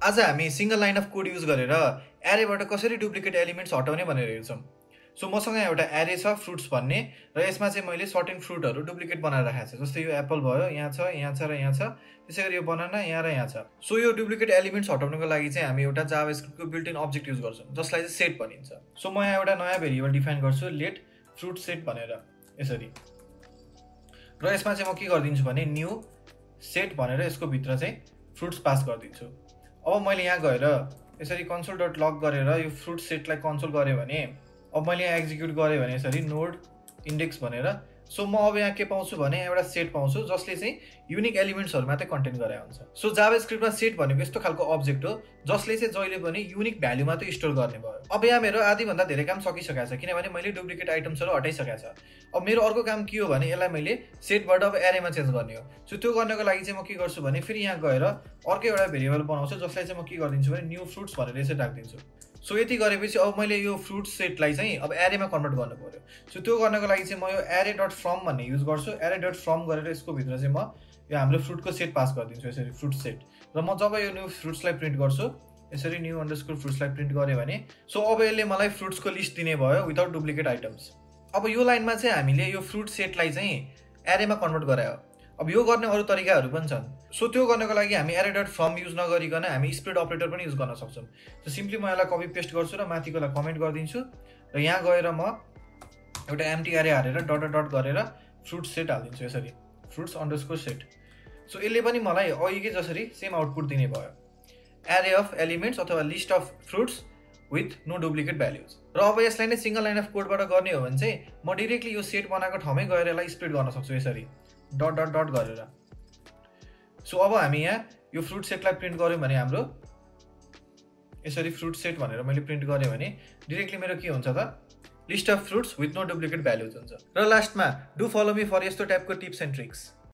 आज हामी single line of code use गरेर एरेबाट कसरी डुप्लिकेट एलिमेन्ट्स हटाउने भनेर हेर्छौँ। सो मसँग एउटा एरे छ फ्रुट्स भन्ने र यसमा चाहिँ मैले सर्टेन फ्रुटहरू डुप्लिकेट बनाएर राखेको छु। जस्तै यो एप्पल भयो, यहाँ छ, यहाँ छ र यहाँ छ। त्यसै गरी यो बनाना यहाँ र यहाँ छ। सो यो डुप्लिकेट एलिमेन्ट्स हटाउनको लागि चाहिँ हामी एउटा जाभास्क्रिप्टको बिल्ट इन अब्जेक्ट युज गर्छौँ जसलाई चाहिँ सेट भनिन्छ। सो म यहाँ एउटा नयाँ भेरिएबल डिफाइन गर्छु लेट फ्रुट सेट भनेर यसरी। र यसमा चाहिँ म के गरिदिन्छु भने न्यू सेट भनेर यसको भित्र चाहिँ फ्रुट्स पास गरिदिन्छु। अब मैले यहाँ गएर यसरी कन्सोल डट लग गरेर यो फ्रुट सेटलाई कन्सोल गरेँ भने अब मैले यहाँ एक्जिक्युट गरेँ भने यसरी नोड इन्डेक्स भनेर। सो म अब यहाँ के पाउँछु भने एउटा सेट पाउँछु जसले चाहिँ युनिक एलिमेन्ट्सहरू मात्रै कन्टेन गरे हुन्छ। सो जाभास्क्रिप्टमा सेट भनेको यस्तो खालको अब्जेक्ट हो जसले चाहिँ जहिले पनि युनिक भ्यालु मात्रै स्टोर गर्ने भयो। अब यहाँ मेरो आधीभन्दा धेरै काम सकिसकेको छ किनभने मैले डुप्लिकेट आइटम्सहरू हटाइसकेको छ। अब मेरो अर्को काम के हो भने यसलाई मैले सेटबाट अब एरेमा चेन्ज गर्ने हो। सो त्यो गर्नको लागि चाहिँ म के गर्छु भने फेरि यहाँ गएर अर्को एउटा भेरिएबल बनाउँछु जसलाई चाहिँ म के गरिदिन्छु भने न्यू फ्रुट्स भनेर यसरी राखिदिन्छु। सो यति गरेपछि अब मैले यो फ्रुट सेटलाई चाहिँ अब एरेमा कन्भर्ट गर्नु पर्यो। सो त्यो गर्नको लागि चाहिँ म यो एरे डट फ्रम भन्ने युज गर्छु। एरे डट फ्रम गरेर यसको भित्र चाहिँ म यो हाम्रो फ्रुटको सेट पास गरिदिन्छु यसरी फ्रुट सेट। र म जब यो न्यू फ्रुट्सलाई प्रिन्ट गर्छु यसरी न्यू अन्डरस्कोर फ्रुट्सलाई प्रिन्ट गरेँ भने सो अब यसले मलाई फ्रुट्सको लिस्ट दिने भयो विदाउट डुप्लिकेट आइटम्स। अब यो लाइनमा चाहिँ हामीले यो फ्रुट सेटलाई चाहिँ एरेमा कन्भर्ट गरायो। अब यो गर्ने अरू तरिकाहरू पनि छन्। सो त्यो गर्नको लागि हामी एरे डट फ्रम युज नगरिकन हामी स्प्लिट अपरेटर पनि युज गर्न सक्छौँ। सो सिम्पली म यसलाई कपी पेस्ट गर्छु र माथिकोलाई कमेन्ट गरिदिन्छु र यहाँ गएर म एउटा एम्टी एरे हालेर डट डट गरेर फ्रुट सेट हालिदिन्छु यसरी फ्रुट्स अन्डरस्कोर सेट। सो यसले पनि मलाई अघिकै जसरी सेम आउटपुट दिने भयो एरे अफ एलिमेन्ट्स अथवा list of fruits with no duplicate values. र अब यसलाई नै सिंगल लाइन अफ कोडबाट गर्ने हो भने चाहिँ म डिरेक्टली यो सेट बनाएको ठाउँमै गएर यसलाई स्प्लिट गर्न सक्छु यसरी डट डट डट गरेर। सो अब हामी यहाँ यो फ्रुट सेटलाई प्रिन्ट गऱ्यौँ भने हाम्रो यसरी फ्रुट सेट भनेर मैले प्रिन्ट गरेँ भने डिरेक्टली मेरो के हुन्छ त list of fruits with no duplicate values हुन्छ। र लास्टमा डु फलो मी फर यस्तो टाइपको टिप्स एन्ड ट्रिक्स।